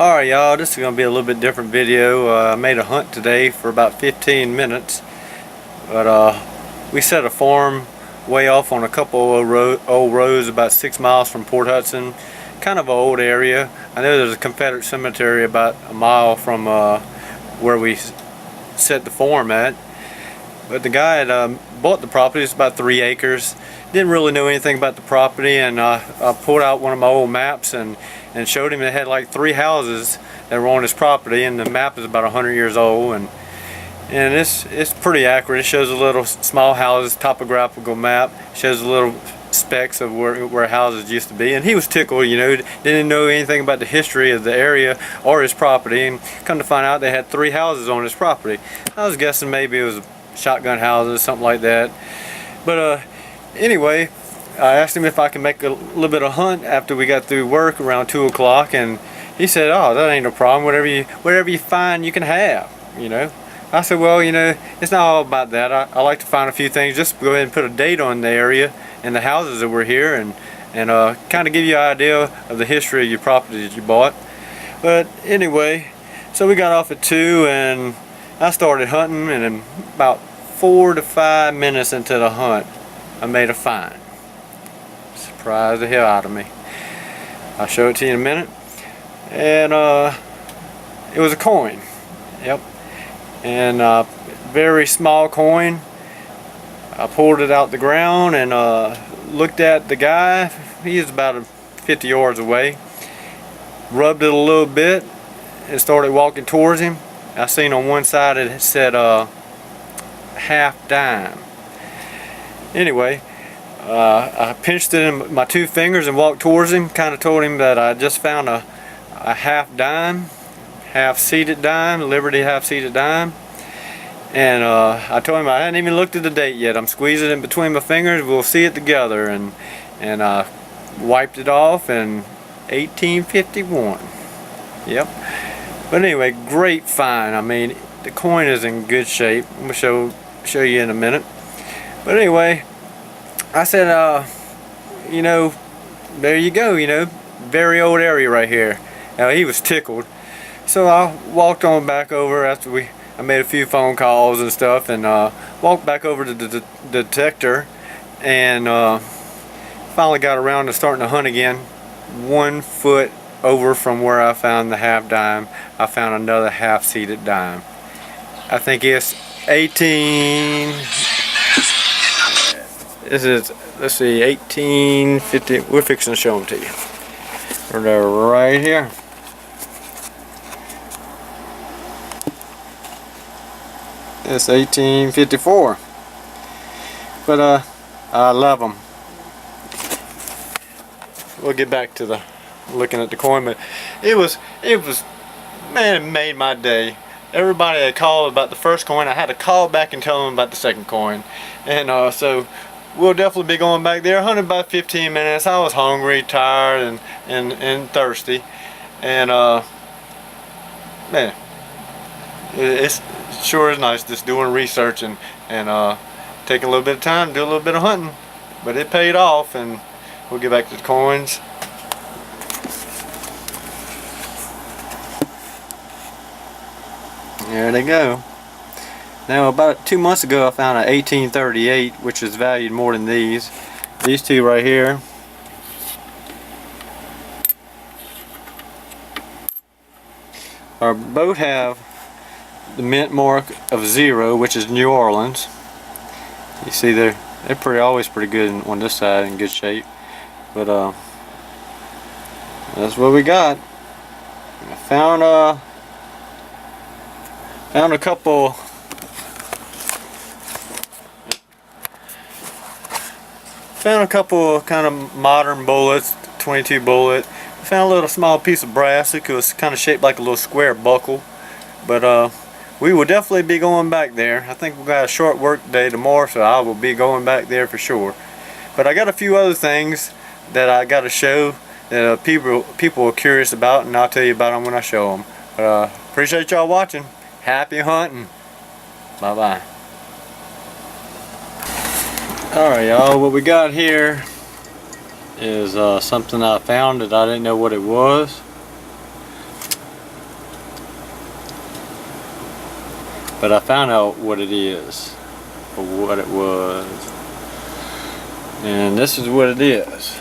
Alright y'all, this is going to be a little bit different video. I made a hunt today for about 15 minutes, but we set a farm way off on a couple of old roads about 6 miles from Port Hudson. Kind of an old area. I know there's a Confederate cemetery about a mile from where we set the farm at. But the guy had bought the property. It's about 3 acres. Didn't really know anything about the property, and I pulled out one of my old maps and showed him it had like 3 houses that were on his property, and the map is about 100 years old, and it's pretty accurate. It shows a little small houses, topographical map, shows a little specks of where houses used to be, and he was tickled, you know, didn't know anything about the history of the area or his property, and come to find out they had 3 houses on his property. I was guessing maybe it was shotgun houses, something like that. But anyway, I asked him if I could make a little bit of hunt after we got through work around 2 o'clock, and he said, "Oh, that ain't no problem. Whatever you find, you can have." You know. I said, "Well, you know, it's not all about that. I like to find a few things. Just go ahead and put a date on the area and the houses that were here, and kind of give you an idea of the history of your property that you bought." But anyway, so we got off at 2, and I started hunting, and in about 4 to 5 minutes into the hunt, I made a find. Surprised the hell out of me. I'll show it to you in a minute. And it was a coin. Yep. And very small coin. I pulled it out the ground and looked at the guy. He is about 50 yards away. Rubbed it a little bit and started walking towards him. I seen on one side it said half dime. Anyway, I pinched it in my 2 fingers and walked towards him. Kind of told him that I just found a half dime, half seated dime, Liberty half seated dime. And I told him I hadn't even looked at the date yet. I'm squeezing it in between my fingers. We'll see it together. And I wiped it off in 1851. Yep. But anyway, great find. I mean, the coin is in good shape. I'm gonna show you in a minute. But anyway, I said, you know, there you go, you know, very old area right here. Now, he was tickled. So I walked on back over after I made a few phone calls and stuff, and walked back over to the detector, and finally got around to starting to hunt again. 1 foot over from where I found the half dime, I found another half seated dime. I think it's 18. This is, let's see, 1850. We're fixing to show them to you. They're right here. It's 1854. But I love them. We'll get back to looking at the coin, but it was man, it made my day. Everybody had called about the first coin. I had to call back and tell them about the second coin, and so we'll definitely be going back there. Hunted about 15 minutes. I was hungry, tired, and thirsty, and man, it sure is nice just doing research and taking a little bit of time to do a little bit of hunting. But it paid off, and we'll get back to the coins. There they go. Now, about 2 months ago, I found an 1838, which is valued more than these. These 2 right here. Both have the mint mark of 0, which is New Orleans. You see, they're always pretty good on this side, in good shape. But that's what we got. I found a couple. Found a couple kind of modern bullets, 22 bullet. Found a little small piece of brass. It was kind of shaped like a little square buckle. But we will definitely be going back there. I think we got a short work day tomorrow, so I will be going back there for sure. But I got a few other things that I got to show that people are curious about, and I'll tell you about them when I show them. Appreciate y'all watching. Happy hunting. Bye bye. Alright y'all, what we got here is something I found that I didn't know what it was. but I found out what it is, or what it was, and this is what it is.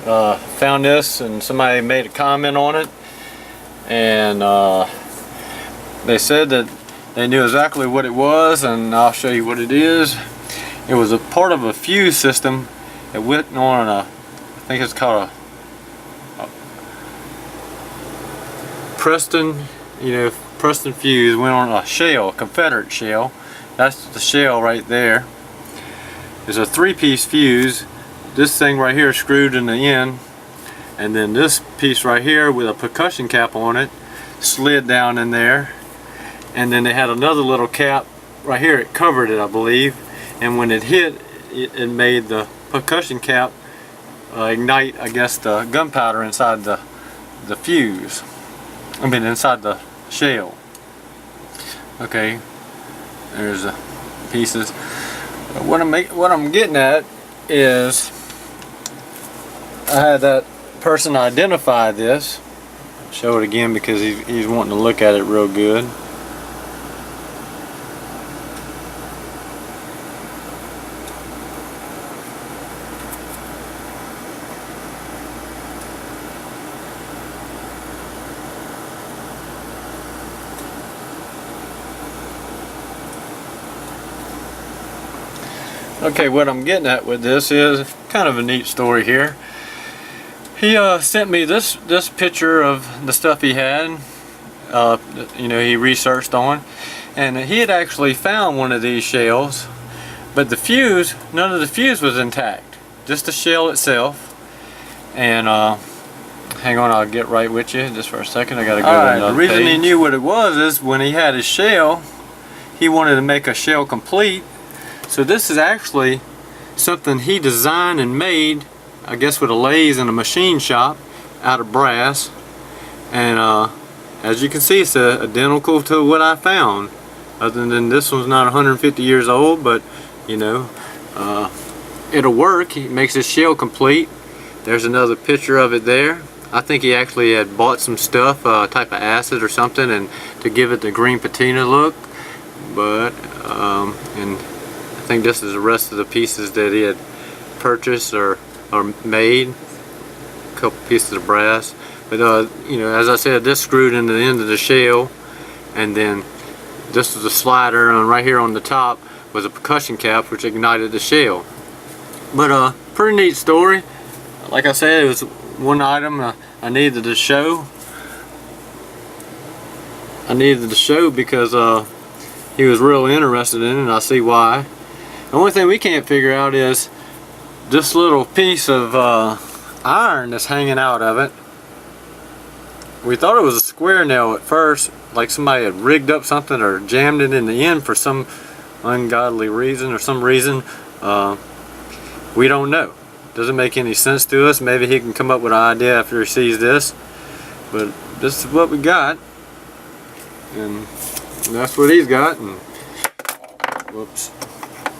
Found this and somebody made a comment on it, and they said that they knew exactly what it was, and I'll show you what it is. It was a part of a fuse system. It went on a, I think it's called a Preston, Preston fuse. Went on a shell, a Confederate shell. That's the shell right there. It's a 3-piece fuse. This thing right here is screwed in the end, and then this piece right here with a percussion cap on it slid down in there, and then they had another little cap right here. It covered it, I believe, and when it hit, it made the percussion cap ignite, I guess, the gunpowder inside the fuse. I mean, inside the shell. Okay, there's the pieces. What I'm getting at is, I had that person identify this. I'll show it again because he's wanting to look at it real good. Okay, what I'm getting at with this is kind of a neat story here. He sent me this picture of the stuff he had, he researched on, and he had actually found one of these shells, but the fuse, none of the fuse was intact, just the shell itself. And hang on, I'll get right with you just for a second. I gotta go to another page. The reason he knew what it was is when he had his shell, he wanted to make a shell complete. So this is actually something he designed and made, I guess with a lathe in a machine shop, out of brass. And as you can see, it's identical to what I found. Other than this one's not 150 years old, but it'll work. He makes his shell complete. There's another picture of it there. I think he actually had bought some stuff, type of acid or something, and to give it the green patina look. But and I think this is the rest of the pieces that he had purchased or made. A couple pieces of brass. But as I said, this screwed into the end of the shell, and then this was a slider, and right here on the top was a percussion cap which ignited the shell. But pretty neat story. Like I said, it was one item I needed to show. Because he was real interested in it, and I see why. The only thing we can't figure out is this little piece of iron that's hanging out of it. We thought it was a square nail at first, like somebody had rigged up something or jammed it in the end for some ungodly reason or some reason. We don't know. Doesn't make any sense to us. Maybe he can come up with an idea after he sees this. But this is what we got. And that's what he's got. And whoops.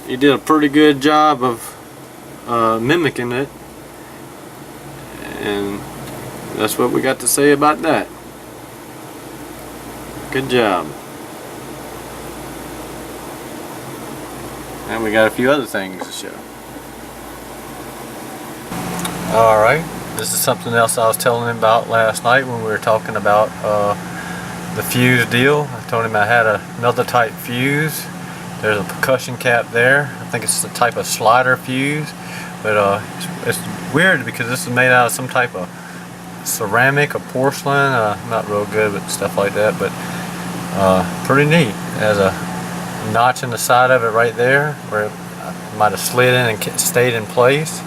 He did a pretty good job of mimicking it. And that's what we got to say about that. Good job. And we got a few other things to show. Alright, this is something else I was telling him about last night when we were talking about the fuse deal. I told him I had another type fuse. There's a percussion cap there. I think it's the type of slider fuse. But it's weird because this is made out of some type of ceramic or porcelain. Not real good with stuff like that, but pretty neat. It has a notch in the side of it right there where it might have slid in and stayed in place.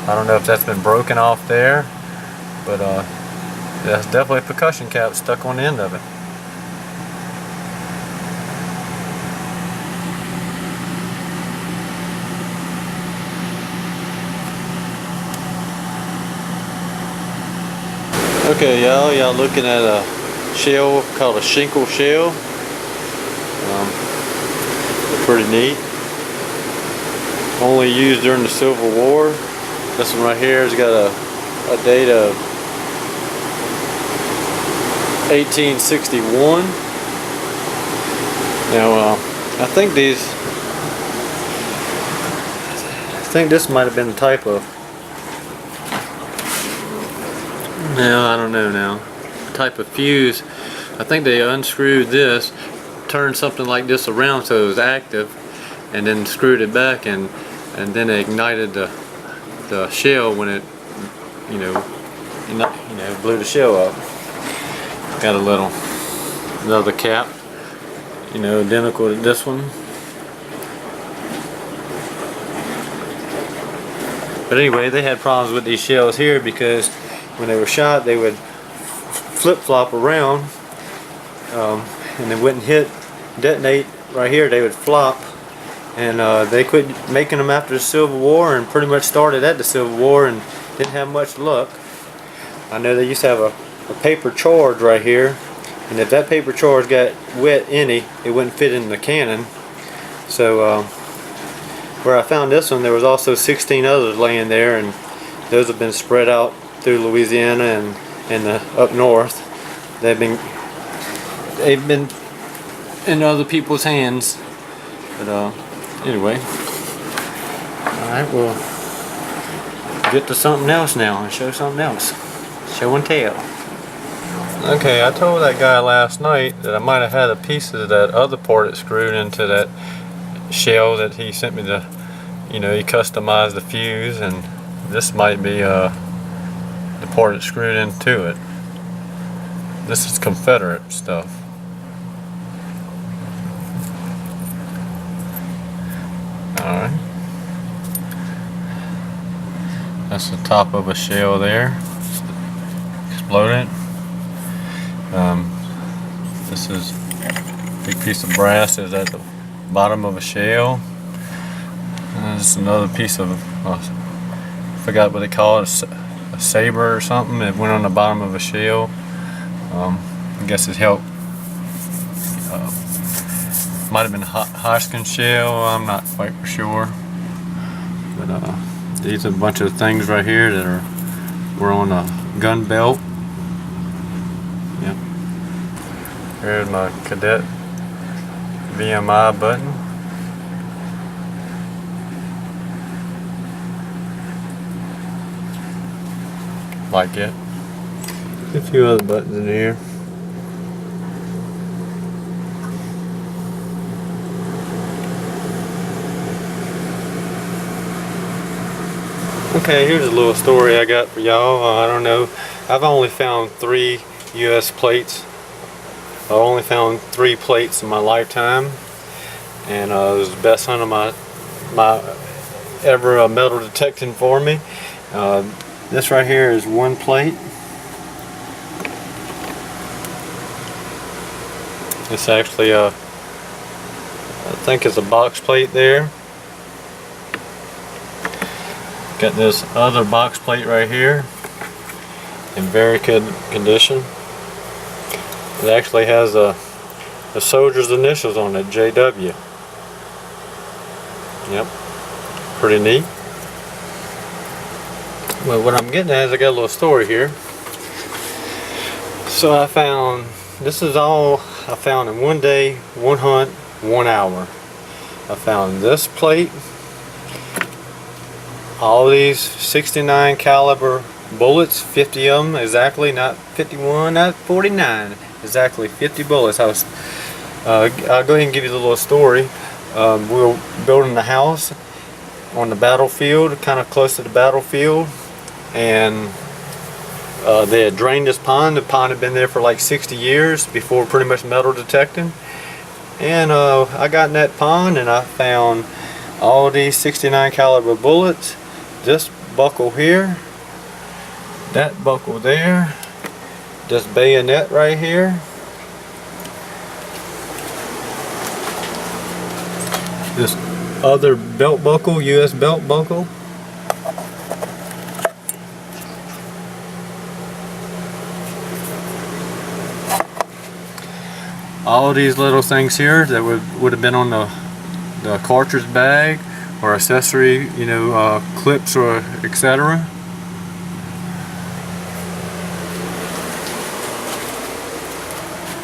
I don't know if that's been broken off there, but that's definitely a percussion cap stuck on the end of it. Okay, y'all looking at a shell called a Schinkel shell. Pretty neat. Only used during the Civil War. This one right here has got a date of 1861. Now, I think this might have been the type of. Now I don't know now. Type of fuse. I think they unscrewed this, turned something like this around so it was active, and then screwed it back, and then they ignited the shell when it blew the shell up. Got another cap, identical to this one. But anyway, they had problems with these shells here because when they were shot, they would flip-flop around, and they wouldn't detonate right here. They would flop, and they quit making them after the Civil War, and pretty much started at the Civil War and didn't have much luck. I know they used to have a paper charge right here, and if that paper charge got wet any, it wouldn't fit in the cannon. So where I found this one, there was also 16 others laying there, and those have been spread out through Louisiana and up north. They've been in other people's hands. But anyway, alright, we'll get to something else now and show something else. Show and tell. Okay, I told that guy last night that I might have had a piece of that other port that screwed into that shell that he sent me the, he customized the fuse, and this might be the port that screwed into it. This is Confederate stuff. Alright. That's the top of a shell there. Exploded. This is a big piece of brass is at the bottom of a shell. This is another piece of, I forgot what they call it, a saber or something. It went on the bottom of a shell. I guess it helped. Might have been a Hoskin shell, I'm not quite for sure. But these are a bunch of things right here that were on a gun belt. Yep. Here's my cadet VMI button. Like it. A few other buttons in here. Okay, here's a little story I got for y'all. I don't know. I've only found 3 U.S. plates. I only found 3 plates in my lifetime, and it was the best hunt of my ever metal detecting for me. This right here is 1 plate. It's actually I think it's a box plate there. Got this other box plate right here in very good condition. It actually has the soldier's initials on it, JW. Yep, pretty neat. Well, what I'm getting at is I got a little story here. So I found, this is all I found in one day, one hunt, 1 hour. I found this plate, all these 69 caliber bullets, 50 of them exactly, not 51, not 49, exactly 50 bullets. I'll go ahead and give you the little story. We were building a house on the battlefield, kind of close to the battlefield, and they had drained this pond. The pond had been there for like 60 years before pretty much metal detecting. And I got in that pond and I found all these 69 caliber bullets. This buckle here, that buckle there, this bayonet right here, this other belt buckle, US belt buckle, all these little things here that would have been on the cartridge bag or accessory, clips or etc.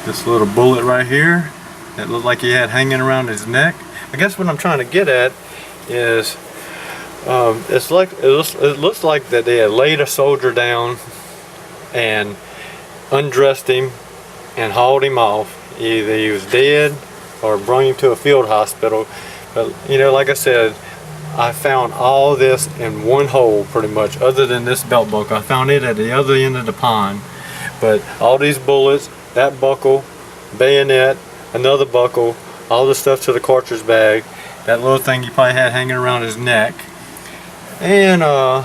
This little bullet right here, that looked like he had hanging around his neck. I guess what I'm trying to get at is it looks like that they had laid a soldier down and undressed him and hauled him off. Either he was dead or brought him to a field hospital. But you know, like I said, I found all this in one hole pretty much, other than this belt buckle. I found it at the other end of the pond. But all these bullets, that buckle, bayonet, another buckle, all the stuff to the cartridge bag, that little thing he probably had hanging around his neck, and I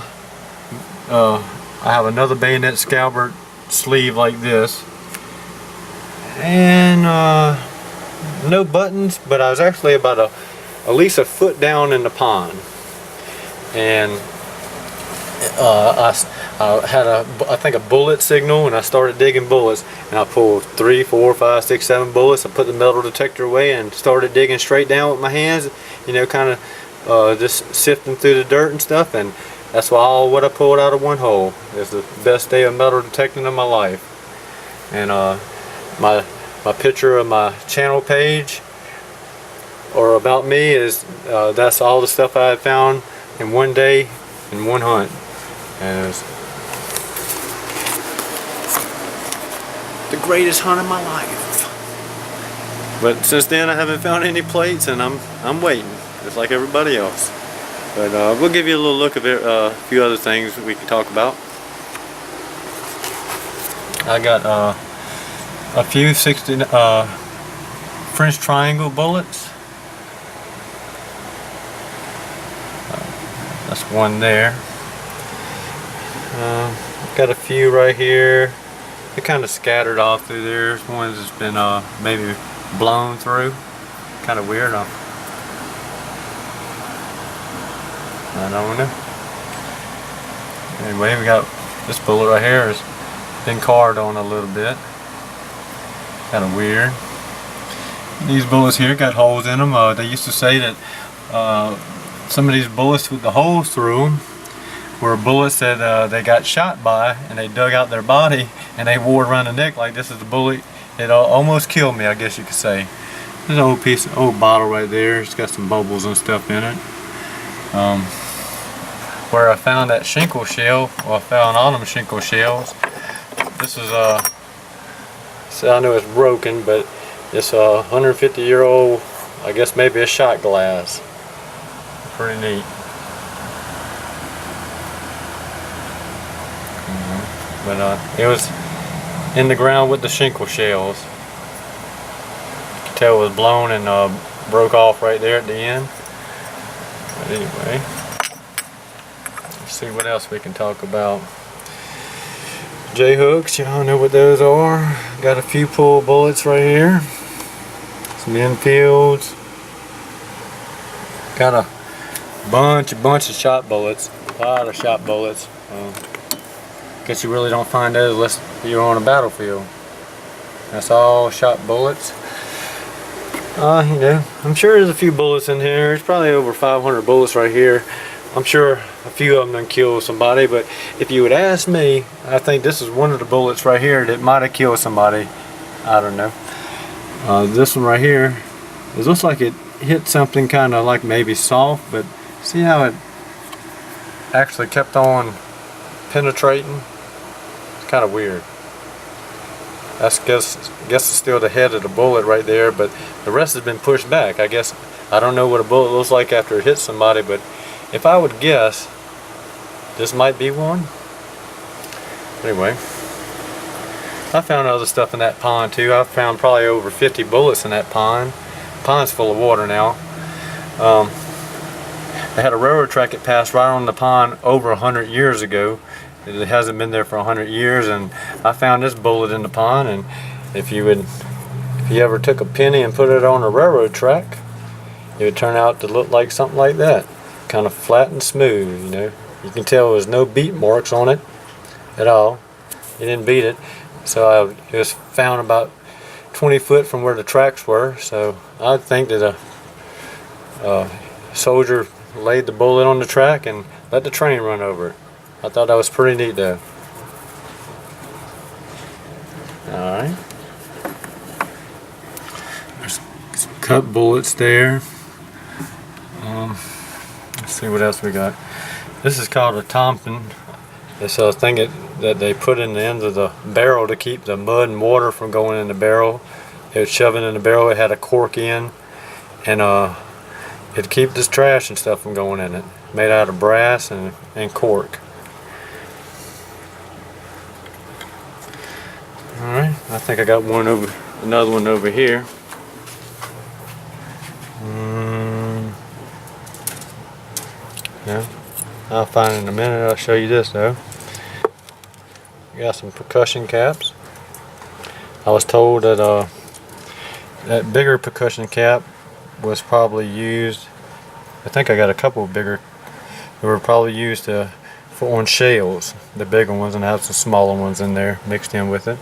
have another bayonet scabbard sleeve like this, and no buttons, but I was actually about at least a foot down in the pond, and I had I think a bullet signal, and I started digging bullets, and I pulled 3, 4, 5, 6, 7 bullets. I put the metal detector away and started digging straight down with my hands, you know, kind of just sifting through the dirt and stuff, and that's all what I pulled out of one hole. It's the best day of metal detecting of my life. And my picture of my channel page or about me is that's all the stuff I had found in one day in one hunt. And it was the greatest hunt of my life. But since then I haven't found any plates, and I'm waiting, just like everybody else. But we'll give you a little look at a few other things we can talk about. I got a few 60 French triangle bullets. That's one there. Got a few right here. They're kind of scattered off through there. There's ones that's been maybe blown through. Kind of weird. I don't know. Anyway, we got this bullet right here has been carved on a little bit. Kind of weird. These bullets here got holes in them. They used to say that some of these bullets with the holes through them were bullets that they got shot by, and they dug out their body and they wore it around the neck like this is the bullet. It almost killed me, I guess you could say. There's an old bottle right there. It's got some bubbles and stuff in it. Where I found that shinkle shell, well, I found all them shinkle shells. This is so I know it's broken, but it's a 150-year-old, I guess maybe a shot glass. Pretty neat. But it was in the ground with the shinkle shells. You can tell it was blown and broke off right there at the end. But anyway, let's see what else we can talk about. J-hooks, y'all know what those are. Got a few pull bullets right here. Some Enfields. Got a bunch of shot bullets. A lot of shot bullets. Guess you really don't find those unless you're on a battlefield. That's all shot bullets. You know, I'm sure there's a few bullets in here. There's probably over 500 bullets right here. I'm sure a few of them done killed somebody, but if you would ask me, I think this is one of the bullets right here that might have killed somebody. I don't know. This one right here, it looks like it hit something kind of like maybe soft, but see how it actually kept on penetrating? It's kind of weird. I guess it's still the head of the bullet right there, but the rest has been pushed back. I guess I don't know what a bullet looks like after it hits somebody, but if I would guess, this might be one. Anyway, I found other stuff in that pond too. I found probably over 50 bullets in that pond. The pond's full of water now. They had a railroad track that passed right on the pond over 100 years ago. It hasn't been there for 100 years, and I found this bullet in the pond. And if you ever took a penny and put it on a railroad track, it would turn out to look like something like that. Kind of flat and smooth, you know. You can tell there's no beat marks on it at all. It didn't beat it. So it was found about 20 foot from where the tracks were. So I think that a soldier laid the bullet on the track and let the train run over it. I thought that was pretty neat though. Alright. cut bullets there. Let's see what else we got. This is called a Thompson. It's a thing that they put in the end of the barrel to keep the mud and water from going in the barrel. They would shove it in the barrel. It had a cork in, and it'd keep this trash and stuff from going in it. Made out of brass and cork. Alright, I think I got another one over here. Yeah, I'll find it in a minute. I'll show you this though. Got some percussion caps. I was told that that bigger percussion cap was probably used. I think I got a couple of bigger. They were probably used on shells, the bigger ones, and I have some smaller ones in there mixed in with it.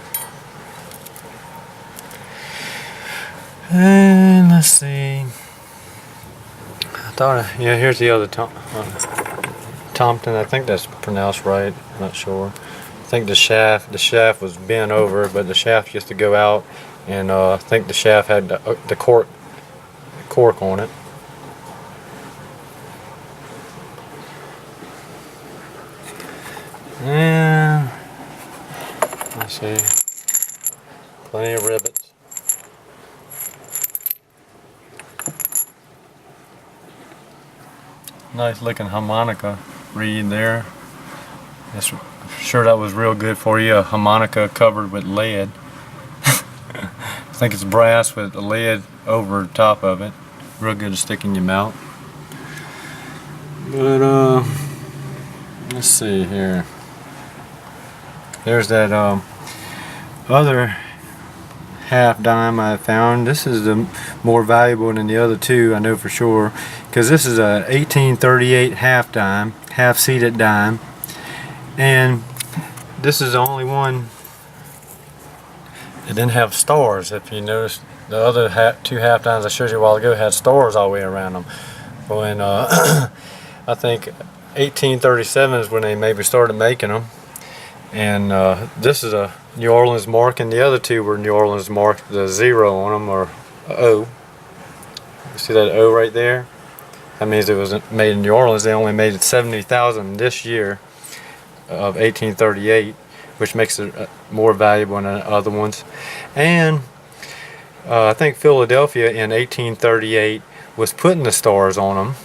And let's see. Yeah, here's the other Thompson. I think that's pronounced right. I'm not sure. I think the shaft was bent over, but the shaft used to go out, and I think the shaft had the cork on it. And let's see, plenty of rivets. Nice looking harmonica reed there. I'm sure that was real good for you. A harmonica covered with lead. I think it's brass with lead over top of it. Real good to stick in your mouth. But let's see here. There's that other half dime I found. This is the more valuable than the other two, I know for sure, because this is a 1838 half dime, half seated dime, and this is the only one that didn't have stars. If you notice, the other two half dimes I showed you a while ago had stars all the way around them. When I think 1837 is when they maybe started making them. And this is a New Orleans mark, and the other two were New Orleans mark, the 0 on them, or O. You see that O right there? That means it was made in New Orleans. They only made 70,000 this year of 1838, which makes it more valuable than the other ones. And I think Philadelphia in 1838 was putting the stars on them,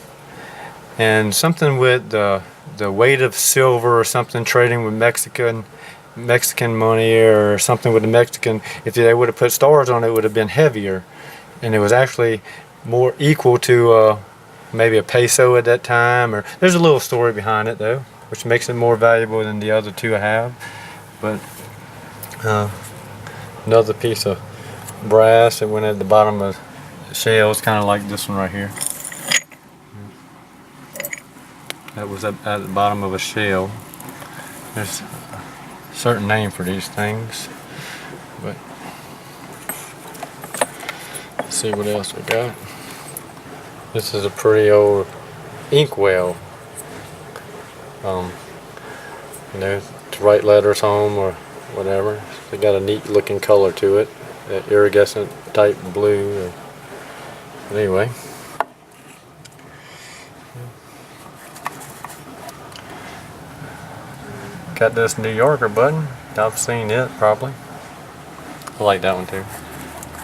and something with the weight of silver or something, trading with Mexican money or something with the Mexican. If they would have put stars on it, it would have been heavier, and it was actually more equal to maybe a peso at that time. Or there's a little story behind it though, which makes it more valuable than the other two I have. But another piece of brass that went at the bottom of the shells, kind of like this one right here. That was at the bottom of a shell. There's a certain name for these things, but let's see what else we got. This is a pretty old inkwell. You know, to write letters home or whatever. They got a neat looking color to it, that iridescent type blue. But anyway. Got this New Yorker button. I've seen it probably. I like that one too.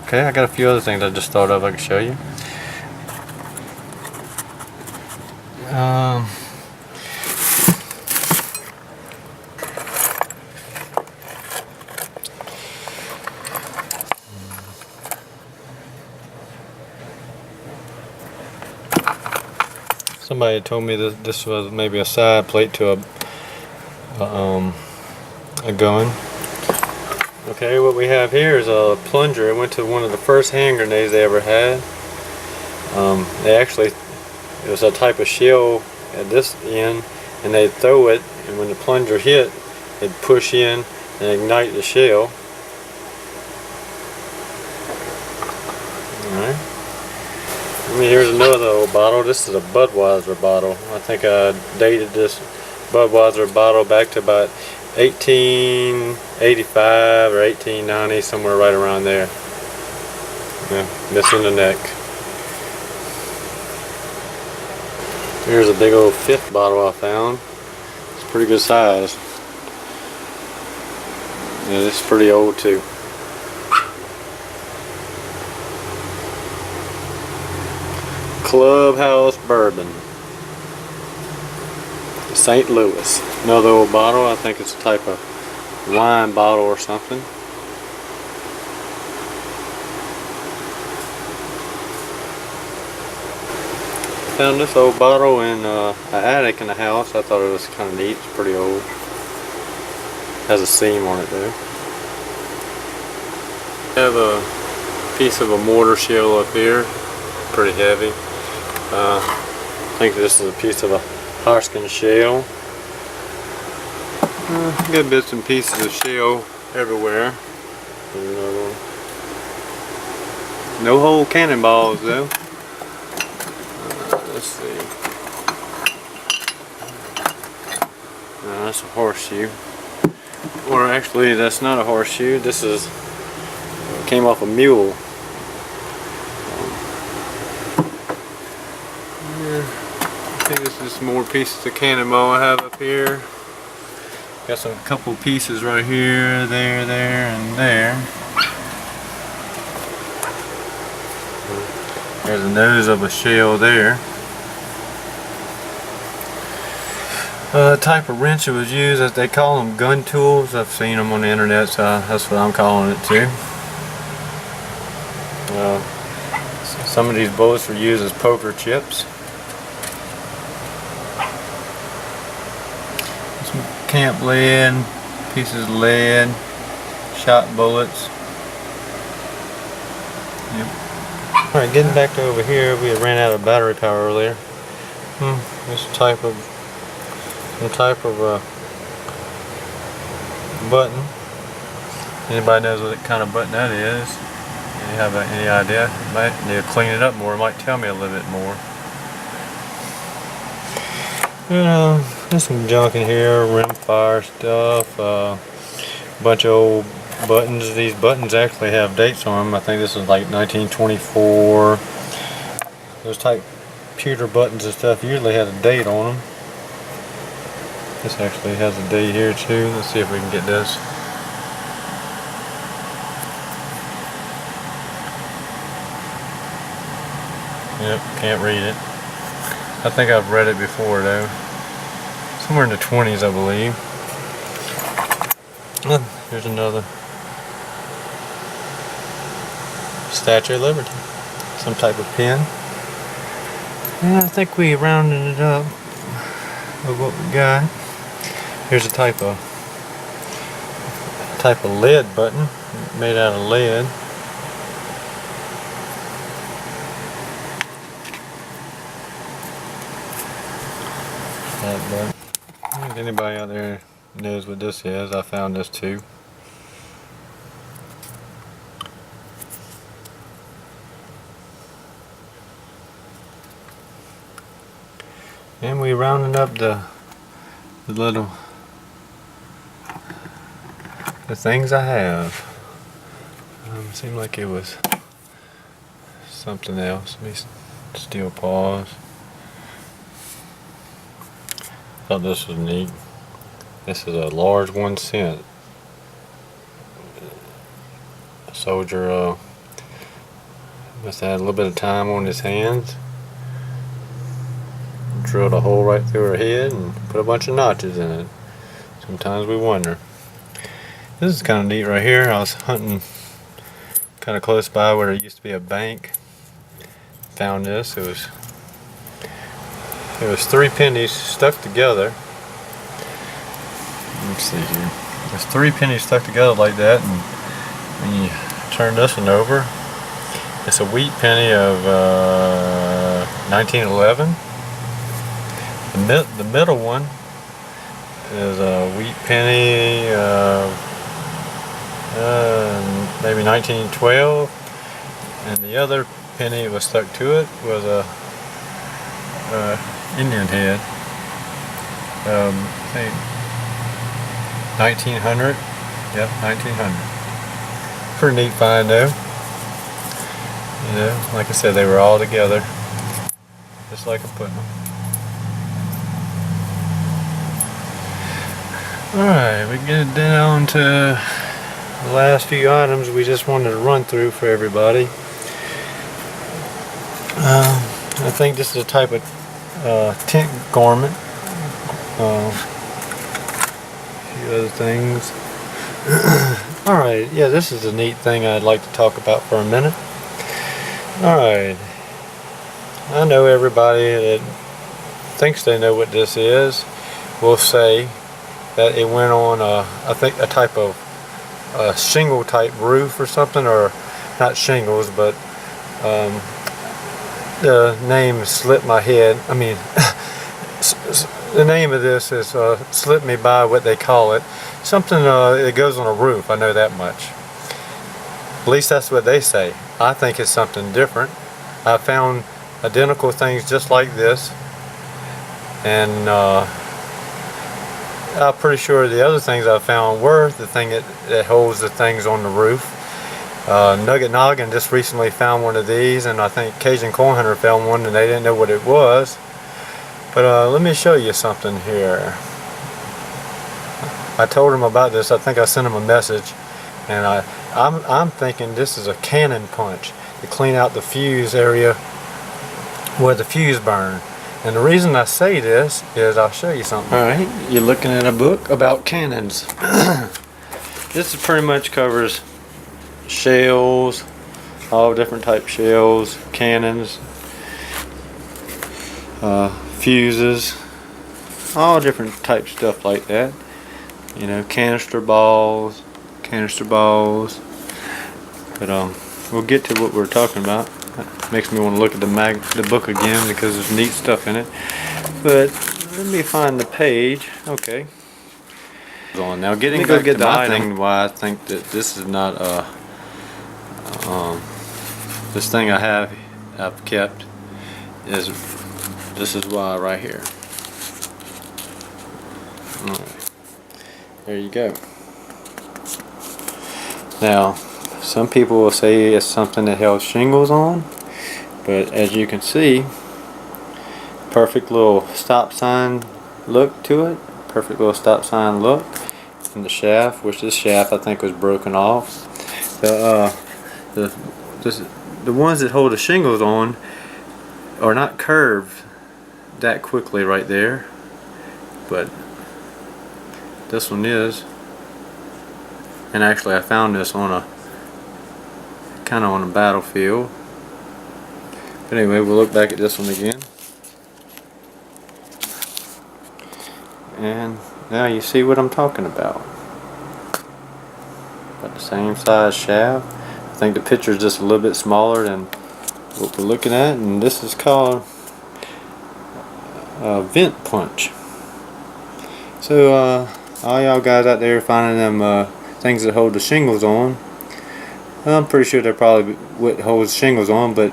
Okay, I got a few other things I just thought of I could show you. Somebody told me that this was maybe a side plate to a gun. Okay, what we have here is a plunger. It went to one of the first hand grenades they ever had. It was a type of shell at this end, and they'd throw it, and when the plunger hit, it'd push in and ignite the shell. Alright. Here's another old bottle. This is a Budweiser bottle. I think I dated this Budweiser bottle back to about 1885 or 1890, somewhere right around there. Yeah, missing the neck. Here's a big old 5th bottle I found. It's pretty good size. Yeah, this is pretty old too. Clubhouse Bourbon, St. Louis. Another old bottle. I think it's a type of wine bottle or something. Found this old bottle in an attic in the house. I thought it was kind of neat. It's pretty old. Has a seam on it though. I have a piece of a mortar shell up here. Pretty heavy. I think this is a piece of a Hoskin shell. Good bits and pieces of shell everywhere. No whole cannonballs though. Let's see. That's a horseshoe. Or actually, that's not a horseshoe. This came off a mule. I think this is some more pieces of cannonball I have up here. Got some couple pieces right here, there, and there. There's the nose of a shell there. Type of wrench it was used, as they call them gun tools. I've seen them on the internet, so that's what I'm calling it too. Some of these bullets were used as poker chips. Some camp lead, pieces of lead, shot bullets. Yep. Alright, getting back to over here, we had ran out of battery power earlier. This type of button. Anybody knows what kind of button that is? You have any idea? Might need to clean it up more. It might tell me a little bit more. There's some junk in here, rimfire stuff, bunch of old buttons. These buttons actually have dates on them. I think this is like 1924. Those type pewter buttons and stuff usually have a date on them. This actually has a date here too. Let's see if we can get this. Yep, can't read it. I think I've read it before though. Somewhere in the 20s, I believe. Here's another Statue of Liberty. Some type of pen. And I think we rounded it up with what we got. Here's a type of lead button made out of lead. If anybody out there knows what this is, I found this too. And we rounded up the things I have. Seemed like it was something else. Let me still pause. Thought this was neat. This is a large 1 cent. A soldier must have had a little bit of time on his hands. Drilled a hole right through her head and put a bunch of notches in it. Sometimes we wonder. This is kind of neat right here. I was hunting kind of close by where there used to be a bank. Found this. It was 3 pennies stuck together. Let's see here. There's 3 pennies stuck together like that, and when you turn this one over, it's a wheat penny of 1911. The middle one is a wheat penny of maybe 1912, and the other penny that was stuck to it was a Indian head. I think 1900. Yep, 1900. Pretty neat find though. You know, like I said, they were all together, just like I put them. Alright, we get down to the last few items we just wanted to run through for everybody. I think this is a type of tent garment. A few other things. Alright, yeah, this is a neat thing I'd like to talk about for a minute. Alright, I know everybody that thinks they know what this is will say that it went on I think a type of shingle type roof or something, or not shingles, but the name slipped my head. I mean, the name of this is slipped me by what they call it. Something it goes on a roof, I know that much. At least that's what they say. I think it's something different. I found identical things just like this, and I'm pretty sure the other things I found were the thing that holds the things on the roof. Nugget Noggin just recently found one of these, and I think Cajun Corn Hunter found one and they didn't know what it was. But let me show you something here. I told him about this. I think I sent him a message, and I'm thinking this is a cannon punch to clean out the fuse area where the fuse burned. And the reason I say this is I'll show you something. Alright, you're looking at a book about cannons. This pretty much covers shells, all different type shells, cannons, fuses, all different type stuff like that. You know, canister balls. But we'll get to what we're talking about. That makes me want to look at the book again because there's neat stuff in it. But let me find the page. Okay. Now getting back to my thing, why I think that this is not this thing I've kept is this is why right here. Alright. There you go. Now, some people will say it's something that held shingles on, but as you can see, perfect little stop sign look to it. Perfect little stop sign look. And the shaft, which this shaft I think was broken off. The ones that hold the shingles on are not curved that quickly right there, but this one is. And actually I found this on a kind of on a battlefield. But anyway, we'll look back at this one again. And now you see what I'm talking about. Got the same size shaft. I think the picture is just a little bit smaller than what we're looking at, and this is called a vent punch. So all y'all guys out there finding them things that hold the shingles on, I'm pretty sure they're probably what holds shingles on, but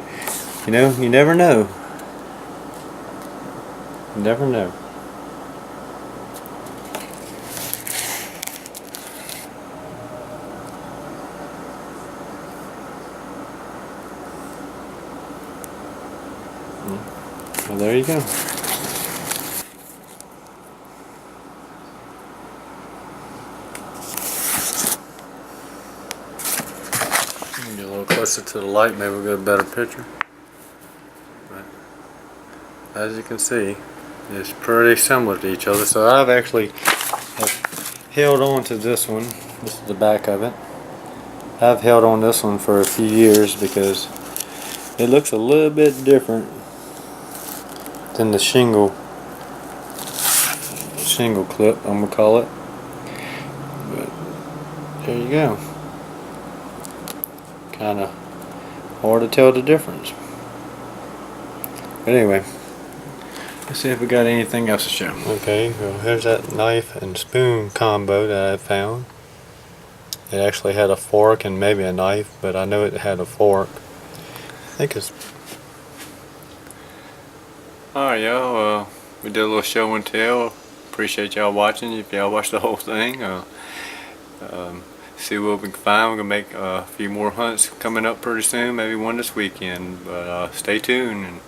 you know, you never know. You never know. Well, there you go. Get a little closer to the light, maybe we'll get a better picture. But as you can see, it's pretty similar to each other. So I've actually held on to this one. This is the back of it. I've held on this one for a few years because it looks a little bit different than the shingle clip, I'm gonna call it. But there you go. Kind of hard to tell the difference. But anyway, let's see if we got anything else to show. Okay, well, here's that knife and spoon combo that I found. It actually had a fork and maybe a knife, but I know it had a fork. I think it's... Alright y'all, we did a little show and tell. Appreciate y'all watching. If y'all watched the whole thing, see what we can find. We're going to make a few more hunts coming up pretty soon, maybe one this weekend. But stay tuned and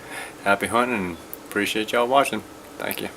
happy hunting, and appreciate y'all watching. Thank you.